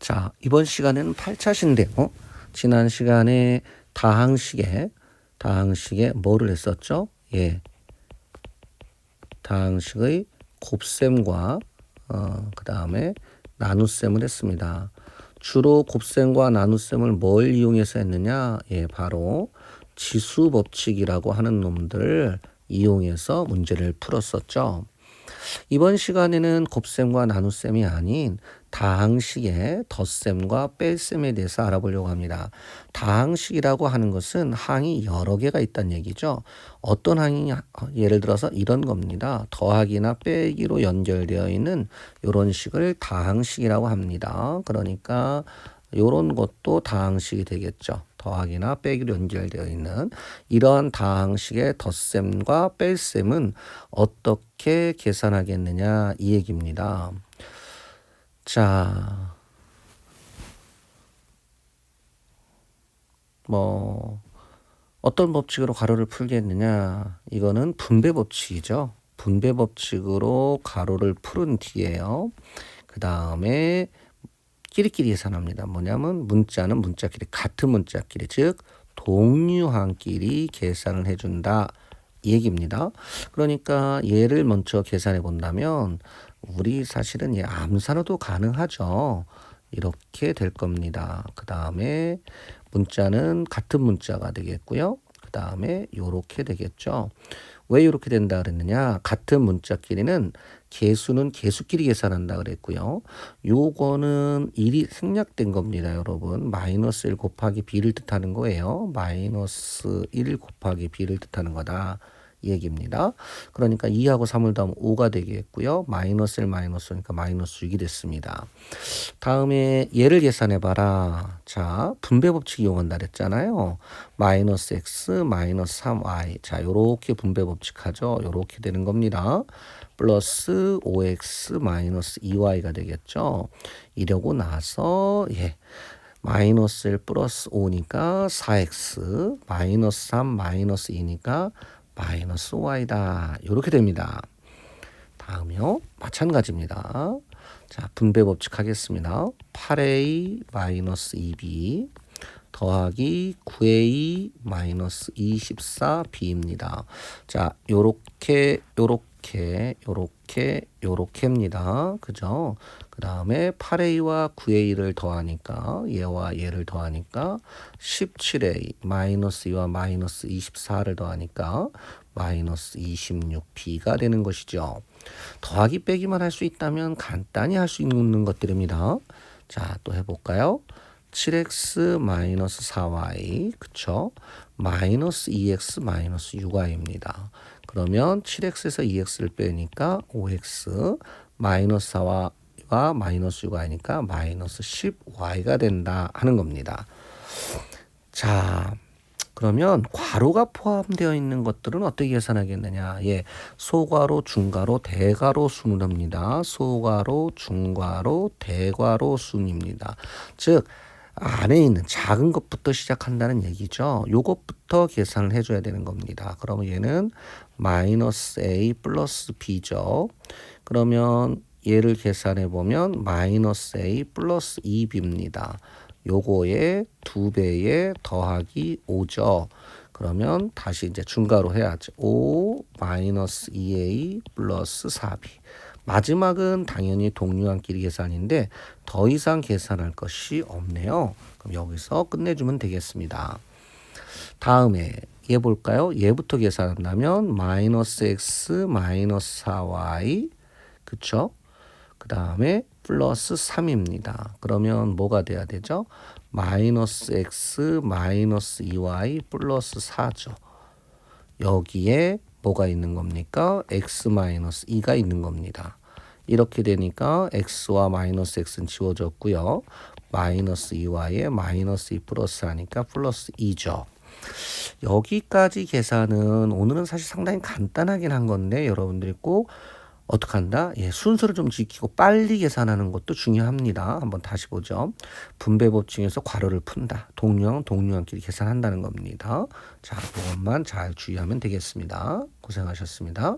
자, 이번 시간에는 8차시인데요. 지난 시간에 다항식에 뭐를 했었죠? 예, 다항식의 곱셈과 그 다음에 나눗셈을 했습니다. 주로 곱셈과 나눗셈을 뭘 이용해서 했느냐? 예, 바로 지수 법칙이라고 하는 놈들을 이용해서 문제를 풀었었죠. 이번 시간에는 곱셈과 나눗셈이 아닌 다항식의 덧셈과 뺄셈에 대해서 알아보려고 합니다. 다항식이라고 하는 것은 항이 여러 개가 있다는 얘기죠. 어떤 항이 예를 들어서 이런 겁니다. 더하기나 빼기로 연결되어 있는 이런 식을 다항식이라고 합니다. 그러니까 이런 것도 다항식이 되겠죠. 더하기나 빼기로 연결되어 있는 이러한 다항식의 덧셈과 뺄셈은 어떻게 계산하겠느냐 이 얘기입니다. 자, 어떤 법칙으로 가로를 풀겠느냐, 이거는 분배 법칙이죠. 분배 법칙으로 가로를 푸른 뒤에요. 그 다음에 끼리끼리 계산합니다. 뭐냐면 문자는 문자끼리, 같은 문자끼리, 즉 동류항끼리 계산을 해준다 이 얘기입니다. 그러니까 얘를 먼저 계산해 본다면 우리 사실은 암산으로도 가능하죠. 이렇게 될 겁니다. 그 다음에 문자는 같은 문자가 되겠고요. 그 다음에 요렇게 되겠죠. 왜 이렇게 된다 그랬느냐? 같은 문자끼리는 개수는 개수끼리 계산한다 그랬고요. 요거는 1이 생략된 겁니다, 여러분. 마이너스 1 곱하기 b를 뜻하는 거예요. 마이너스 1 곱하기 b를 뜻하는 거다. 이 얘기입니다. 그러니까 2하고 3을 더하면 5가 되겠고요. 마이너스 1 마이너스 5니까 마이너스 6이 됐습니다. 다음에 얘를 계산해봐라. 자, 분배 법칙 이용한다 그랬잖아요. 마이너스 x 마이너스 3y. 자, 요렇게 분배 법칙 하죠. 요렇게 되는 겁니다. 플러스 5x 마이너스 2y가 되겠죠. 이러고 나서 마이너스 1 플러스 5니까 4x 마이너스 3 마이너스 2니까 마이너스 y다. 이렇게 됩니다. 다음이요. 마찬가지입니다. 자, 분배 법칙 하겠습니다. 8a 마이너스 2b 더하기 9a 마이너스 24b입니다. 자, 요렇게입니다. 그죠? 그 다음에 8a와 9a를 더하니까 얘와 얘를 더하니까 17a 마이너스 2와 마이너스 24를 더하니까 마이너스 26b가 되는 것이죠. 더하기 빼기만 할 수 있다면 간단히 할 수 있는 것들입니다. 자, 또 해볼까요? 7x 마이너스 4y 그쵸? 마이너스 2x 마이너스 6y입니다. 그러면 7x에서 2x를 빼니까 5x 마이너스 4와 마이너스 6y니까 마이너스 10y가 된다 하는 겁니다. 자, 그러면 괄호가 포함되어 있는 것들은 어떻게 계산하겠느냐? 소괄호, 중괄호, 대괄호 순입니다. 소괄호, 중괄호, 대괄호 순입니다. 즉 안에 있는 작은 것부터 시작한다는 얘기죠. 요것부터 계산을 해줘야 되는 겁니다. 그러면 얘는 마이너스 a 플러스 b죠. 그러면 얘를 계산해 보면 마이너스 a 플러스 2b입니다. 요거에 2배에 더하기 5죠. 그러면 다시 이제 중괄호 해야죠. 5 마이너스 2a 플러스 4b. 마지막은 당연히 동류항끼리 계산인데 더 이상 계산할 것이 없네요. 그럼 여기서 끝내주면 되겠습니다. 다음에 얘 볼까요? 얘부터 계산한다면 마이너스 x 마이너스 4y 그쵸? 그 다음에 플러스 3입니다. 그러면 뭐가 돼야 되죠? 마이너스 x 마이너스 2y 플러스 4죠. 여기에 뭐가 있는 겁니까? x 마이너스 2가 있는 겁니다. 이렇게 되니까 x와 마이너스 x는 지워졌고요. 마이너스 2y에 마이너스 2 플러스 하니까 플러스 2죠. 여기까지 계산은 오늘은 사실 상당히 간단하긴 한 건데 여러분들이 꼭 어떻게 한다? 순서를 좀 지키고 빨리 계산하는 것도 중요합니다. 한번 다시 보죠. 분배 법칙에서 괄호를 푼다. 동류항끼리 계산한다는 겁니다. 자, 그것만 잘 주의하면 되겠습니다. 고생하셨습니다.